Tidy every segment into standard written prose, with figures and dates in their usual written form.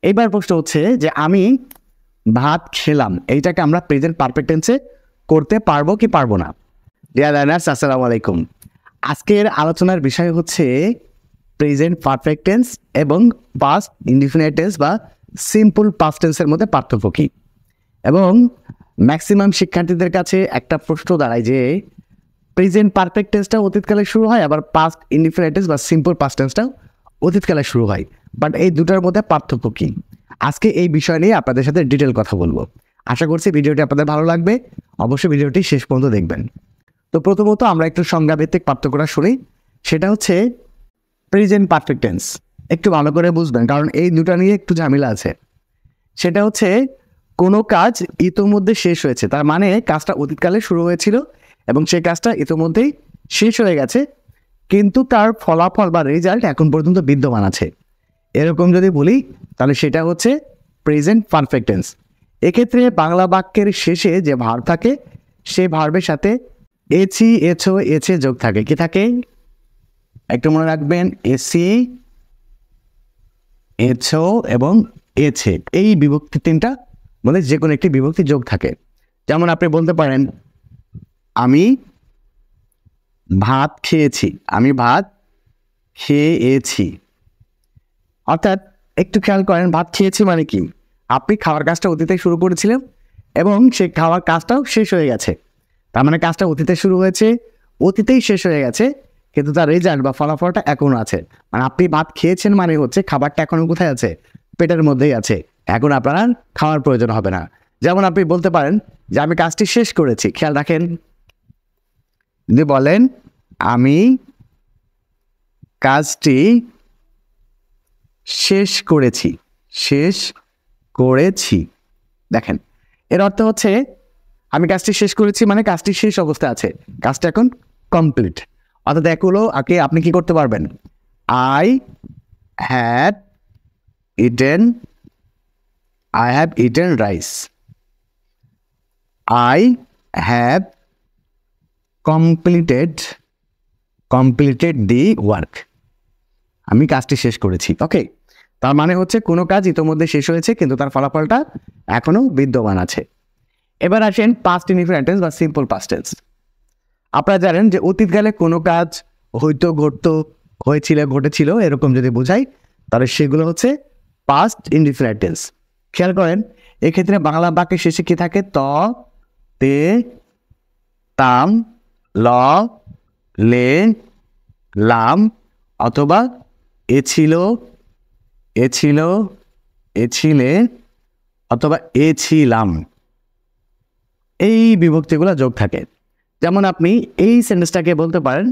এইবার প্রশ্ন হচ্ছে যে আমি ভাত খেলাম, এইটাকে আমরা প্রেজেন্ট পারফেক্ট টেন্সে করতে পারবো কি পারবো না? ডিয়ার লার্নার্স, আসসালামু আলাইকুম। আজকের আলোচনার বিষয় হচ্ছে প্রেজেন্ট পারফেক্ট টেন্স এবং পাস্ট ইনডিফিনিট টেন্স বা সিম্পল পাস্ট টেন্সের মধ্যে পার্থক্য কী। এবং ম্যাক্সিমাম শিক্ষার্থীদের কাছে একটা প্রশ্ন দাঁড়ায় যে প্রেজেন্ট পারফেক্ট টেন্সটা অতীতকালে শুরু হয়, আবার পাস্ট ইনডিফিনিট টেন্স বা সিম্পল পাস্ট টেন্সটাও অতীতকালে শুরু হয়, বাট এই দুটার মধ্যে পার্থক্য কী? আজকে এই বিষয় নিয়ে আপনাদের সাথে ডিটেল কথা বলবো। আশা করছি ভিডিওটি আপনাদের ভালো লাগবে, অবশ্যই ভিডিওটি শেষ পর্যন্ত দেখবেন। তো প্রথমত আমরা একটু সংজ্ঞাভিত্তিক পার্থক্যটা শুনি, সেটা হচ্ছে প্রেজেন্ট পারফেক্ট টেন্স। একটু ভালো করে বুঝবেন, কারণ এই দুটা নিয়ে একটু ঝামেলা আছে। সেটা হচ্ছে কোনো কাজ ইতোমধ্যে শেষ হয়েছে, তার মানে কাজটা অতীতকালে শুরু হয়েছিল এবং সেই কাজটা ইতোমধ্যেই শেষ হয়ে গেছে, কিন্তু তার ফলাফল বা রেজাল্ট এখন পর্যন্ত বিদ্যমান আছে, এরকম যদি বলি তাহলে সেটা হচ্ছে প্রেজেন্ট পারফেক্ট টেন্স। এক্ষেত্রে বাংলা বাক্যের শেষে যে ভার্ব থাকে সেই ভার্বের সাথে এছি, এছো, এছে যোগ থাকে। কি থাকে একটু মনে রাখবেন, এসি, এছো এবং এছে, এই বিভক্তি তিনটা মানে যে কোনো একটি বিভক্তি যোগ থাকে। যেমন আপনি বলতে পারেন আমি ভাত খেয়েছি, আমি ভাত খেয়েছি। অর্থাৎ একটু খেয়াল করেন, ভাত খেয়েছি মানে কি, আপনি খাওয়ার কাজটা অতীতে শুরু করেছিলেন এবং সেই খাওয়ার কাজটাও শেষ হয়ে গেছে। তার মানে কাজটা অতীতে শুরু হয়েছে, অতীতেই শেষ হয়ে গেছে, কিন্তু তার রেজাল্ট বা ফলাফলটা এখনও আছে। মানে আপনি ভাত খেয়েছেন মানে হচ্ছে খাবারটা এখনও কোথায় আছে, পেটের মধ্যেই আছে, এখন আপনার খাওয়ার প্রয়োজন হবে না। যেমন আপনি বলতে পারেন যে আমি কাজটি শেষ করেছি। খেয়াল রাখেন, যদি বলেন আমি কাজটি শেষ করেছি, শেষ করেছি, দেখেন এর অর্থ হচ্ছে আমি কাজটি শেষ করেছি মানে কাজটি শেষ অবস্থায় আছে, কাজটা এখন কমপ্লিট। অর্থাৎ এগুলো আপনি কি করতে পারবেন, I have eaten rice, I have completed the work, আমি কাজটি শেষ করেছি। ওকে, তার মানে হচ্ছে কোনো কাজ ইতোমধ্যে শেষ হয়েছে কিন্তু তার ফলাফলটা এখনো বিদ্যমান আছে। এবার আসেন পাস্ট ইনডিফিনিট টেন্স বা সিম্পল পাস্ট টেন্স। আপনারা জানেন যে অতীতকালে কোনো কাজ হয়তো ঘটেছিল এরকম যদি বোঝাই তাহলে সেগুলো হচ্ছে পাস্ট ইনডিফিনিট টেন্স। খেয়াল করেন এক্ষেত্রে বাংলা বাক্যের শেষে কি থাকে, ত, তে, তাম, ল, লে, লাম, অথবা এছিল, এছিলে, অথবা এছিলাম, এই বিভক্তিগুলো যোগ থাকে। যেমন আপনি এই সেন্টেন্সটাকে বলতে পারেন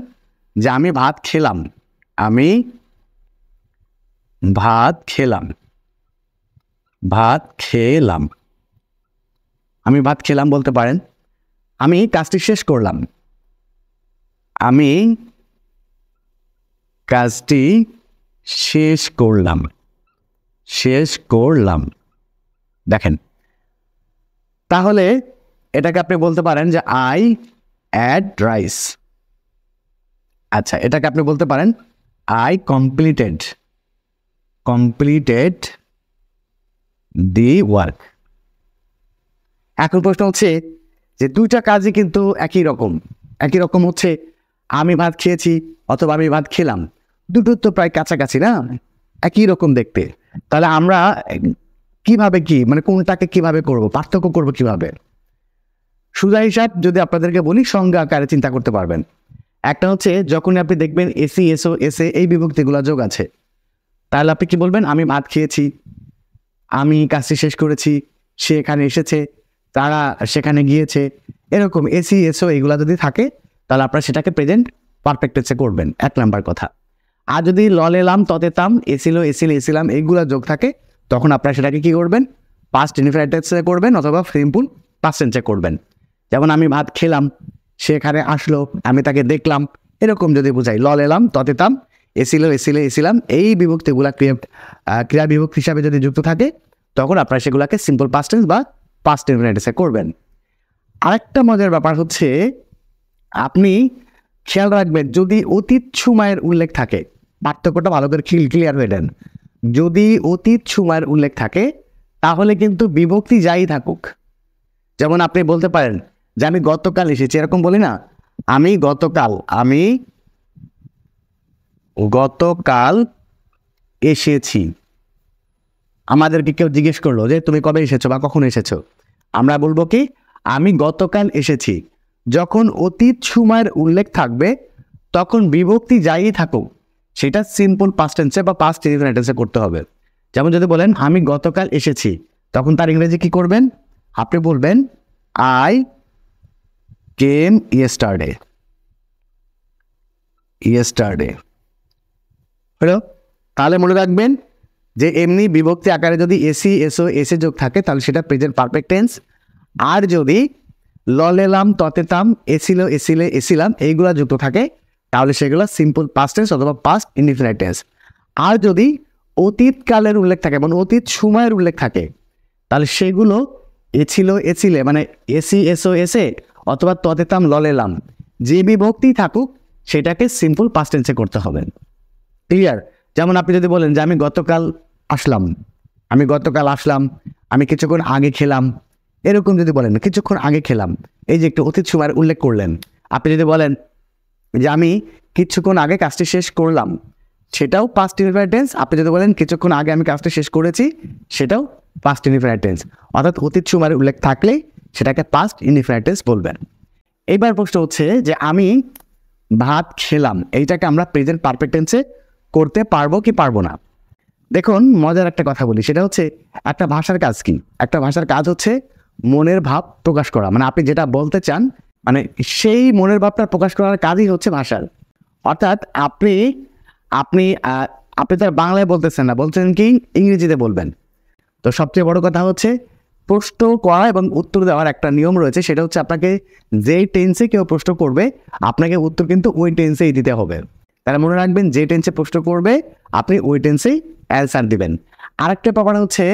যে আমি ভাত খেলাম, আমি ভাত খেলাম, আমি ভাত খেলাম বলতে পারেন। আমি কাজটি শেষ করলাম, আমি কাজটি শেষ করলাম, দেখেন। তাহলে এটাকে আপনি বলতে পারেন যে আই অ্যাড রাইস। আচ্ছা, এটাকে আপনি বলতে পারেন আই কমপ্লিটেড দি ওয়ার্ক। এখন প্রশ্ন হচ্ছে যে দুইটা কাজই কিন্তু একই রকম হচ্ছে আমি ভাত খেয়েছি অথবা আমি ভাত খেলাম, দুটো তো প্রায় কাছাকাছি না, একই রকম দেখতে। তাহলে আমরা কিভাবে কোনটাকে কিভাবে করব, পার্থক্য করব কিভাবে? সোজা হিসাব যদি আপনাদেরকে বলি, সংজ্ঞা আকারে চিন্তা করতে পারবেন। একটা হচ্ছে যখন আপনি দেখবেন এসি, এসো, এসে এই বিভক্তিগুলো যোগ আছে, তাহলে আপনি কি বলবেন, আমি ভাত খেয়েছি, আমি কাজটি শেষ করেছি, সে এখানে এসেছে, তারা সেখানে গিয়েছে, এরকম এসি, এসো এইগুলা যদি থাকে তাহলে আপনারা সেটাকে প্রেজেন্ট পারফেক্ট টেন্সে করবেন, এক নাম্বার কথা। আর যদি ললেলাম, ততেতাম, এসিল, এসিলাম এইগুলা যোগ থাকে, তখন আপনারা সেটাকে কি করবেন, পাস্ট ইনডিফিনিট টেন্সে করবেন অথবা সিম্পল পাস্ট টেন্সে করবেন। যেমন আমি ভাত খেলাম, সে এখানে আসলো, আমি তাকে দেখলাম, এরকম যদি বোঝাই, ললেলাম, ততেতাম, এসিলাম, এই বিভক্তিগুলা ক্রিয়া বিভক্তি হিসাবে যদি যুক্ত থাকে তখন আপনারা সেগুলোকে সিম্পল পাস্ট টেন্স বা পাস্ট ইনডিফিনিট টেন্সে করবেন। আরেকটা মজার ব্যাপার হচ্ছে আপনি খেয়াল রাখবেন যদি অতীত সময়ের উল্লেখ থাকে, পার্থক্যটা ভালো করে ক্লিয়ার হয়ে দেন। যদি অতীত সময়ের উল্লেখ থাকে তাহলে কিন্তু বিভক্তি যাই থাকুক, যেমন আপনি বলতে পারেন যে আমি গতকাল এসেছি, এরকম বলি না, আমি গতকাল এসেছি। আমাদেরকে কেউ জিজ্ঞেস করলো যে তুমি কবে এসেছো বা কখন এসেছো, আমরা বলবো কি আমি গতকাল এসেছি। যখন অতীত সময়ের উল্লেখ থাকবে তখন বিভক্তি যাই থাকুক সেটা সিম্পল পাস্ট টেন্সে বা পাস্ট ইনডিফিনিট টেন্সে করতে হবে। যেমন যদি বলেন আমি গতকাল এসেছি, তখন তার ইংরেজি কি করবেন? আপনি বলবেন আই কেম ইয়েস্টারডে। হলো? তাহলে মনে রাখবেন যে এমনি বিভক্তি আকারে যদি এসি এসো এসে যোগ থাকে তাহলে সেটা প্রেজেন্ট পারফেক্ট টেন্স। আর যদি ললেলাম ততেতাম এসিল এসিলে এসিলাম এইগুলা যুক্ত থাকে তাহলে সেগুলো সিম্পল পাস্ট টেন্স অথবা পাস্ট ইনডিফিনিট টেন্স। আর যদি অতীতকালের উল্লেখ থাকে মানে অতীত সময়ের উল্লেখ থাকে তাহলে সেগুলো এছিল এসিলে মানে এসি এসো এসে অথবা ততেতাম ললেলাম যে বিভক্তি থাকুক সেটাকে সিম্পল পাস্ট টেন্সে করতে হবে। ক্লিয়ার? যেমন আপনি যদি বলেন যে আমি গতকাল আসলাম, আমি কিছুক্ষণ আগে খেলাম, এরকম যদি বলেন কিছুক্ষণ আগে খেলাম, এই যে একটু অতীত সময়ের উল্লেখ করলেন। আপনি যদি বলেন যে আমি কিছুক্ষণ আগে কাজটি শেষ করলাম, সেটাও পাস্ট ইনডিফিনিট টেন্স। আপনি যদি বলেন কিছুক্ষণ আগে আমি কাজটি শেষ করেছি, সেটাও পাস্ট ইনডিফিনিট টেন্স। অর্থাৎ অতীত সময়ের উল্লেখ থাকলে সেটাকে পাস্ট ইনডিফিনিট টেন্স বলবেন। এবার প্রশ্ন হচ্ছে যে আমি ভাত খেলাম, এইটাকে আমরা প্রেজেন্ট পারফেক্ট টেন্সে করতে পারবো কি পারবো না? দেখুন মজার একটা কথা বলি, সেটা হচ্ছে একটা ভাষার কাজ কি? একটা ভাষার কাজ হচ্ছে মনের ভাব প্রকাশ করা, মানে আপনি যেটা বলতে চান মানে সেই মনের ভাবটা প্রকাশ করার কাজই হচ্ছে ভাষার। অর্থাৎ আপনি আপনি আপনি তার বাংলায় বলতেছেন না, বলছেন কি ইংরেজিতে বলবেন। তো সবচেয়ে বড় কথা হচ্ছে প্রশ্ন করা এবং উত্তর দেওয়ার একটা নিয়ম রয়েছে, সেটা হচ্ছে আপনাকে যেই টেন্সে কেউ প্রশ্ন করবে আপনাকে উত্তর কিন্তু ওই টেন্সেই দিতে হবে। তারা মনে রাখবেন যে টেন্সে প্রশ্ন করবে আপনি ওই টেন্সেই অ্যান্সার দিবেন। আরেকটা ব্যাপার হচ্ছে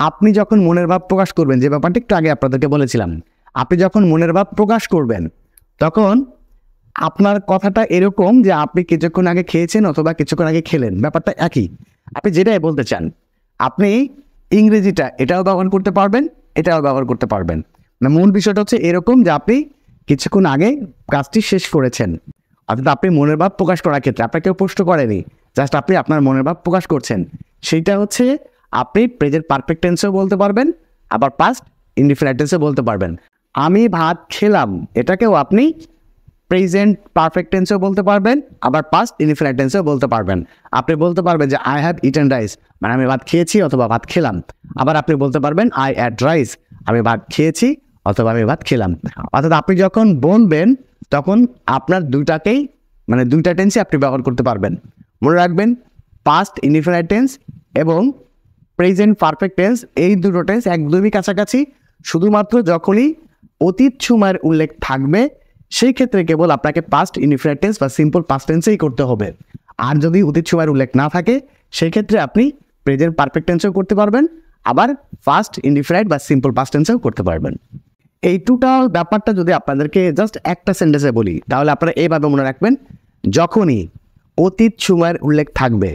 আপনি যখন মনের ভাব প্রকাশ করবেন, যে ব্যাপারটা একটু আগে আপনাদেরকে বলেছিলাম, আপনি যখন মনের ভাব প্রকাশ করবেন তখন আপনার কথাটা এরকম যে আপনি কিছুক্ষণ আগে খেয়েছেন অথবা কিছুক্ষণ আগে খেলেন, ব্যাপারটা একই। আপনি যেটাই বলতে চান আপনি ইংরেজিটা এটাও ব্যবহার করতে পারবেন, এটাও ব্যবহার করতে পারবেন। মানে মূল বিষয়টা হচ্ছে এরকম যে আপনি কিছুক্ষণ আগে কাজটি শেষ করেছেন, অর্থাৎ আপনি মনের ভাব প্রকাশ করার ক্ষেত্রে আপনাকে কেউ প্রশ্ন করেনি, জাস্ট আপনি আপনার মনের ভাব প্রকাশ করছেন, সেইটা হচ্ছে আপনি প্রেজেন্ট পারফেক্ট টেন্সেও বলতে পারবেন আবার পাস্ট ইনডিফিনিট টেন্সেও বলতে পারবেন। আমি ভাত খেলাম এটাকেও আপনি প্রেজেন্ট পারফেক্ট টেন্সেও বলতে পারবেন আবার পাস্ট ইনডিফিনিট টেন্সেও বলতে পারবেন। আপনি বলতে পারবেন যে আই হ্যাভ ইটেন রাইস, মানে আমি ভাত খেয়েছি অথবা ভাত খেলাম। আবার আপনি বলতে পারবেন আই অ্যাট রাইস, আমি ভাত খেয়েছি অথবা আমি ভাত খেলাম। অর্থাৎ আপনি যখন বলবেন তখন আপনার দুইটাকেই মানে দুইটা টেন্সই আপনি ব্যবহার করতে পারবেন। মনে রাখবেন পাস্ট ইনডিফিনিট টেন্স এবং প্রেজেন্ট পারফেক্ট টেন্স এই দুটো টেন্স একদমই কাছাকাছি, শুধুমাত্র যখনই অতীত সময়ের উল্লেখ থাকবে সেই ক্ষেত্রে কেবল আপনাকে পাস্ট ইনডিফিনিট টেন্স বা সিম্পল পাস্ট টেন্সেই করতে হবে। আর যদি অতীত সময়ের উল্লেখ না থাকে সেই ক্ষেত্রে আপনি প্রেজেন্ট পারফেক্ট টেন্সেও করতে পারবেন আবার ফাস্ট ইনডিফিনিট বা সিম্পল পাস্ট টেন্সেও করতে পারবেন। এই টোটাল ব্যাপারটা যদি আপনাদেরকে জাস্ট একটা সেন্টেন্সে বলি তাহলে আপনারা এইভাবে মনে রাখবেন, যখনই অতীত সময়ের উল্লেখ থাকবে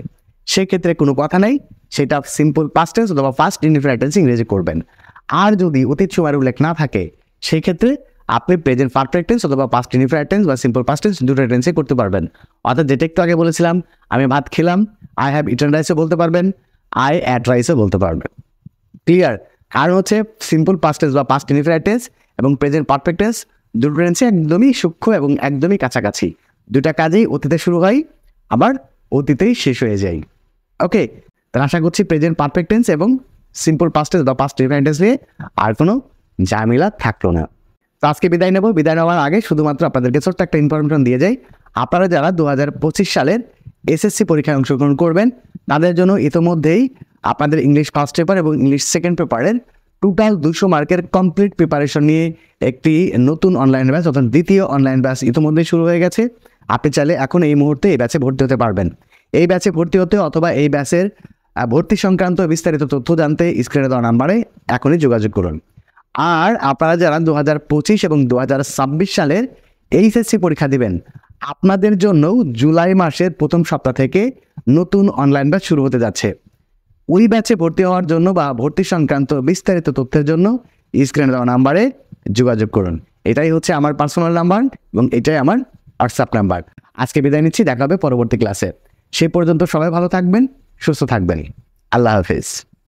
সেক্ষেত্রে কোনো কথা নেই, সেটা সিম্পল পাস্ট টেন্স অথবা ফাস্ট ইনডিফিনিট টেন্স ইংরেজি করবেন। আর যদি অতীত সময়ের উল্লেখ না থাকে সেই ক্ষেত্রে আপনি প্রেজেন্ট পারফেক্ট টেন্স অথবা পাস্ট ইনডিফিনিট টেন্স বা সিম্পল পাস্ট টেন্স দুটো টেন্সে করতে পারবেন। অর্থাৎ যেটা একটু আগে বলেছিলাম আমি ভাত খেলাম, আই হ্যাভ ইটেন রাইসও বলতে পারবেন, আই অ্যাট রাইসও বলতে পারবেন। ক্লিয়ার? আর হচ্ছে সিম্পল পাস্ট টেন্স বা পাস্ট ইনডিফিনিট টেন্স এবং প্রেজেন্ট পারফেক্ট টেন্স দুটো টেন্সে একদমই সূক্ষ্ম এবং একদমই কাছাকাছি। দুটা কাজেই অতীতে শুরু হয় আবার অতীতেই শেষ হয়ে যায়। ওকে, তাহলে আশা করছি প্রেজেন্ট পারফেক্ট টেন্স এবং সিম্পল পাস্ট টেন্স বা পাস্ট ইনডিফিনিট টেন্স নিয়ে আর কোনো ঝামেলা থাকলো না। তো আজকে বিদায় নেব। বিদায় নেওয়ার আগে শুধুমাত্র আপনাদেরকে ছোট্ট একটা ইনফরমেশন দিয়ে যাই। আপনারা যারা 2025 সালের এসএসসি পরীক্ষায় অংশগ্রহণ করবেন তাদের জন্য ইতোমধ্যেই আপনাদের ইংলিশ ফার্স্ট পেপার এবং ইংলিশ সেকেন্ড পেপারের টোটাল 200 মার্কের কমপ্লিট প্রিপারেশন নিয়ে একটি নতুন অনলাইন ব্যাচ অর্থাৎ দ্বিতীয় অনলাইন ব্যাচ ইতোমধ্যেই শুরু হয়ে গেছে। আপনি চাইলে এখন এই মুহূর্তে এই ব্যাচে ভর্তি হতে পারবেন। এই ব্যাচে ভর্তি হতে অথবা এই ব্যাচের ভর্তি সংক্রান্ত বিস্তারিত তথ্য জানতে স্ক্রিনে দেওয়া নাম্বারে এখনই যোগাযোগ করুন। আর আপনারা যারা 2025 এবং 2026 সালের এইচএসসি পরীক্ষা দিবেন আপনাদের জন্য জুলাই মাসের প্রথম সপ্তাহ থেকে নতুন অনলাইন ব্যাচ শুরু হতে যাচ্ছে। ওই ব্যাচে ভর্তি হওয়ার জন্য বা ভর্তি সংক্রান্ত বিস্তারিত তথ্যের জন্য স্ক্রিনে দেওয়া নাম্বারে যোগাযোগ করুন। এটাই হচ্ছে আমার পার্সোনাল নাম্বার এবং এটাই আমার হোয়াটসঅ্যাপ নাম্বার। আজকে বিদায় নিচ্ছি, দেখা হবে পরবর্তী ক্লাসে। সে পর্যন্ত সবাই ভালো থাকবেন, সুস্থ থাকবেন। আল্লাহ হাফেজ।